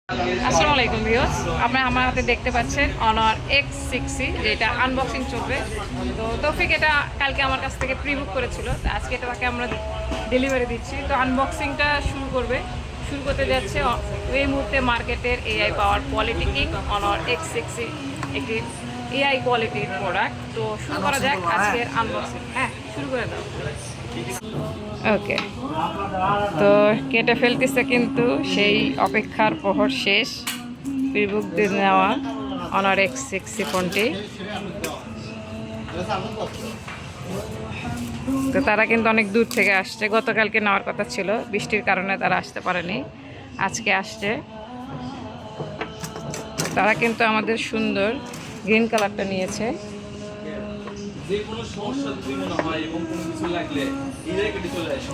আসসালামু আলাইকুম ভিউয়ার্স, আপনারা আমার হাতে দেখতে পাচ্ছেন অনার X60, যেটা আনবক্সিং চলবে। তো তৌফিক এটা কালকে আমার কাছ থেকে প্রি বুক করেছিল, তো আজকে এটা তাকে আমরা ডেলিভারি দিচ্ছি। তো আনবক্সিংটা শুরু করতে যাচ্ছে এই মুহূর্তে মার্কেটের এআই পাওয়ার কোয়ালিটি কিং অনার X60, একটি এআই কোয়ালিটির প্রোডাক্ট। তো শুরু করা যাক আজকের আনবক্সিং। হ্যাঁ, শুরু করে দাও। ওকে, তো কেটে ফেলতেছে, কিন্তু সেই অপেক্ষার প্রহর শেষ। প্রিবুক দিয়ে নেওয়া অনার X60 ফোনটি। তো তারা কিন্তু অনেক দূর থেকে আসছে, গতকালকে নেওয়ার কথা ছিল, বৃষ্টির কারণে তারা আসতে পারেনি, আজকে আসছে। তারা কিন্তু আমাদের সুন্দর গ্রিন কালারটা নিয়েছে। যে কোনো সমস্যা যদি মনে হয় এবং কোনো কিছু লাগলে ডিরেক্টলি চলে আসো।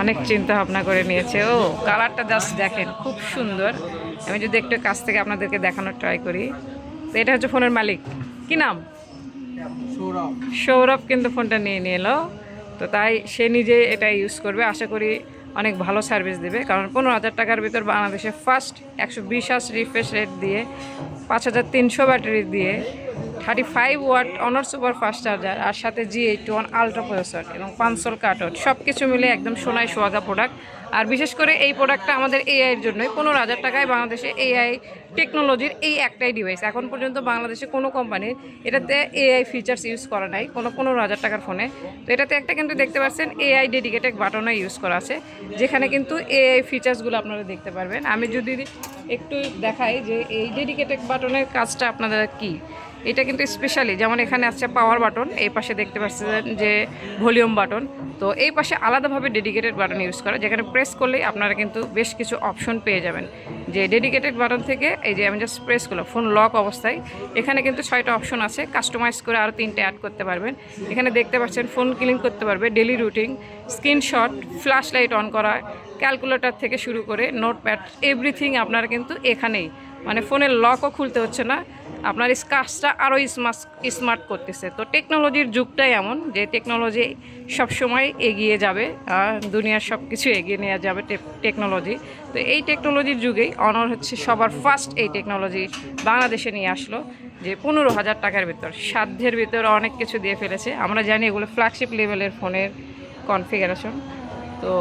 অনেক চিন্তা ভাবনা করে নিয়েছে। ও কালারটা জাস্ট দেখেন, খুব সুন্দর। আমি যদি একটু কাছ থেকে আপনাদেরকে দেখানোর ট্রাই করি। তো এটা হচ্ছে ফোনের মালিক, কি নাম? সৌরভ কিন্তু ফোনটা নিয়ে এলো। তো তাই সে নিজে এটা ইউজ করবে, আশা করি অনেক ভালো সার্ভিস দেবে। কারণ 15,000 টাকার ভিতর বাংলাদেশে ফার্স্ট 120 Hz রিফ্রেশ রেট দিয়ে 5300 ব্যাটারি দিয়ে 35 watt Honor super fast charger, আর সাথে G81 আলট্রা প্রসেসর এবং কনসোল কাটআউট, সব কিছু মিলে একদম সোনায় সোহাগা প্রোডাক্ট। আর বিশেষ করে এই প্রোডাক্টটা আমাদের এআইয়ের জন্যই। 15,000 টাকায় বাংলাদেশে এআই টেকনোলজির এই একটাই ডিভাইস। এখন পর্যন্ত বাংলাদেশে কোনো কোম্পানির এটাতে এআই ফিচার্স ইউজ করা নাই কোনো 15,000 টাকার ফোনে। তো এটাতে একটা কিন্তু দেখতে পাচ্ছেন এআই ডেডিকেটেড বাটনও ইউজ করা আছে, যেখানে কিন্তু এআই ফিচার্সগুলো আপনারা দেখতে পারবেন। আমি যদি একটু দেখাই যে এই ডেডিকেটেড বাটনের কাজটা আপনাদের কি, এটা কিন্তু স্পেশালি, যেমন এখানে আছে পাওয়ার বাটন, এই পাশে দেখতে পাচ্ছেন যে ভলিউম বাটন। তো এই পাশে আলাদাভাবে ডেডিকেটেড বাটন ইউজ করা, যেখানে প্রেস করলেই আপনারা কিন্তু বেশ কিছু অপশন পেয়ে যাবেন। যে ডেডিকেটেড বাটন থেকে এই যে আমি জাস্ট প্রেস করলাম ফোন লক অবস্থায়, এখানে কিন্তু 6টা অপশন আছে, কাস্টমাইজ করে আরও 3টে অ্যাড করতে পারবেন। এখানে দেখতে পাচ্ছেন ফোন ক্লিন করতে পারবে, daily routine, screenshot, flash light on করা, ক্যালকুলেটর থেকে শুরু করে নোটপ্যাড, এভরিথিং আপনারা কিন্তু এখানেই, মানে ফোনের লকও খুলতে হচ্ছে না, আপনার কাজটা আরও স্মার্ট করতেছে। তো টেকনোলজির যুগটাই এমন যে টেকনোলজি সবসময় এগিয়ে যাবে, দুনিয়ার সব কিছু এগিয়ে নেওয়া যাবে টেকনোলজি। তো এই টেকনোলজির যুগেই অনর হচ্ছে সবার ফার্স্ট এই টেকনোলজি বাংলাদেশে নিয়ে আসলো, যে 15,000 টাকার ভিতর, সাধ্যের ভিতর অনেক কিছু দিয়ে ফেলেছে। আমরা জানি এগুলো ফ্ল্যাগশিপ লেভেলের ফোনের কনফিগারেশন। তো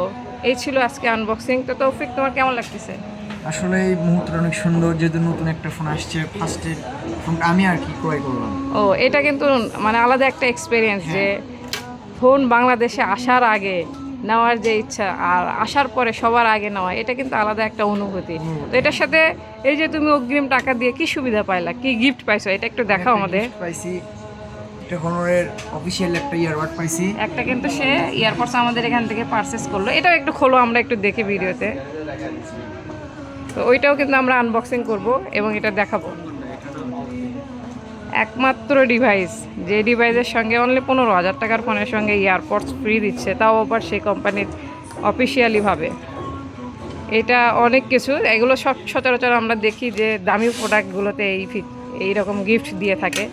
এই ছিল আজকে আনবক্সিং। তো তৌফিক, তোমার কেমন লাগতেছে? আসলে এই মুহূর্তটা অনেক সুন্দর, যেহেতু নতুন একটা ফোন আসছে, ফার্স্টে ফোনটা আমি আর কি ক্রয় করলাম। ও, এটা কিন্তু মানে আলাদা একটা এক্সপিরিয়েন্স, যে ফোন বাংলাদেশে আসার আগে নেওয়ার যে ইচ্ছা আর আসার পরে সবার আগে নেওয়া, এটা কিন্তু আলাদা একটা অনুভূতি। তো এটার সাথে এই যে তুমি অগ্রিম টাকা দিয়ে কি সুবিধা পাইলা, কি গিফট পাইছো, এটা একটু দেখাও আমাদের। পাইছি একটা হনরের অফিসিয়াল একটা ইয়ারবাড পাইছি। একটা কিন্তু সে ইয়ারপডস আমাদের এখান থেকে পারচেস করলো, এটাও একটু খোলো, আমরা একটু দেখি ভিডিওতে। তো ওইটাও কিন্তু আমরা আনবক্সিং করব এবং এটা দেখাবো। একমাত্র ডিভাইস, যে ডিভাইসের সঙ্গে অনলি 15,000 টাকার ফোনের সঙ্গে ইয়ারপডস ফ্রি দিচ্ছে, তাও আবার সেই কোম্পানির অফিসিয়ালিভাবে। এটা অনেক কিছু, এগুলো সব সচরাচর আমরা দেখি যে দামি প্রোডাক্টগুলোতে এইরকম গিফট দিয়ে থাকে।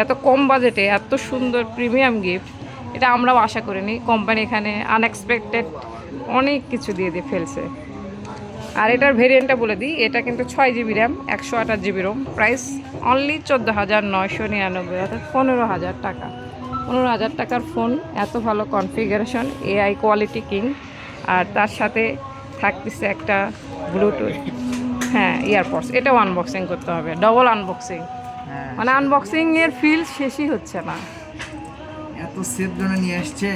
এত কম বাজেটে এত সুন্দর প্রিমিয়াম গিফট, এটা আমরাও আশা করিনি। কোম্পানি এখানে আনএক্সপেক্টেড অনেক কিছু দিয়ে ফেলছে। আর এটার ভেরিয়েন্টটা বলে দিই, এটা কিন্তু 6GB RAM, 128GB Rome, price only 14,999, অর্থাৎ 15,000 টাকা। 15,000 টাকার ফোন, এত ভালো কনফিগারেশন, এআই কোয়ালিটি কিং, আর তার সাথে থাকতেছে একটা ব্লুটুথ, হ্যাঁ ইয়ারপডস। এটাও আনবক্সিং করতে হবে, ডবল আনবক্সিং, মানে আনবক্সিংয়ের ফিল শেষই হচ্ছে না। এত সেফ জোনে নিয়ে আসছে।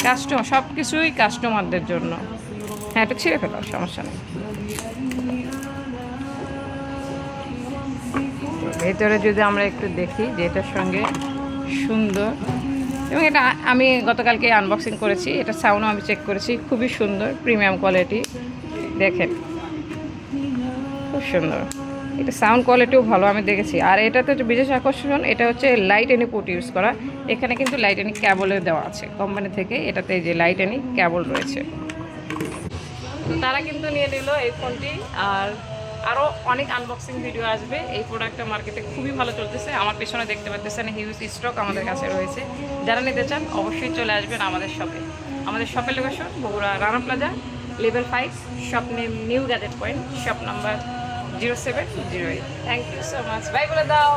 কাস্টমার, সব কিছুই কাস্টমারদের জন্য। হ্যাঁ, একটু ছিঁড়ে ফেলো, সমস্যা নেই। ভেতরে যদি আমরা একটু দেখি, যে এটার সঙ্গে সুন্দর, এবং এটা আমি গতকালকে আনবক্সিং করেছি, এটা সাউন্ডও আমি চেক করেছি, খুবই সুন্দর, প্রিমিয়াম কোয়ালিটি। দেখেন খুব সুন্দর, এটা সাউন্ড কোয়ালিটিও ভালো আমি দেখেছি। আর এটাতে বিশেষ আকর্ষণ, এটা হচ্ছে লাইট এনি পোর্ট ইউজ করা, এখানে কিন্তু লাইট এনি ক্যাবলের দেওয়া আছে কোম্পানি থেকে, এটাতে যে লাইট এনি ক্যাবল রয়েছে। তো তারা কিন্তু নিয়ে নিল এই ফোনটি, আর আরও অনেক আনবক্সিং ভিডিও আসবে। এই প্রোডাক্টটা মার্কেটে খুবই ভালো চলতেছে, আমার পেছনে দেখতে পাচ্ছেন হিউজ স্টক আমাদের কাছে রয়েছে। যারা নিতে চান অবশ্যই চলে আসবেন আমাদের শপে। আমাদের শপের location Bogura Rana Plaza, level 5, shop name New Gadget Point, shop number 0708। Thank you so much, bye বলে দাও।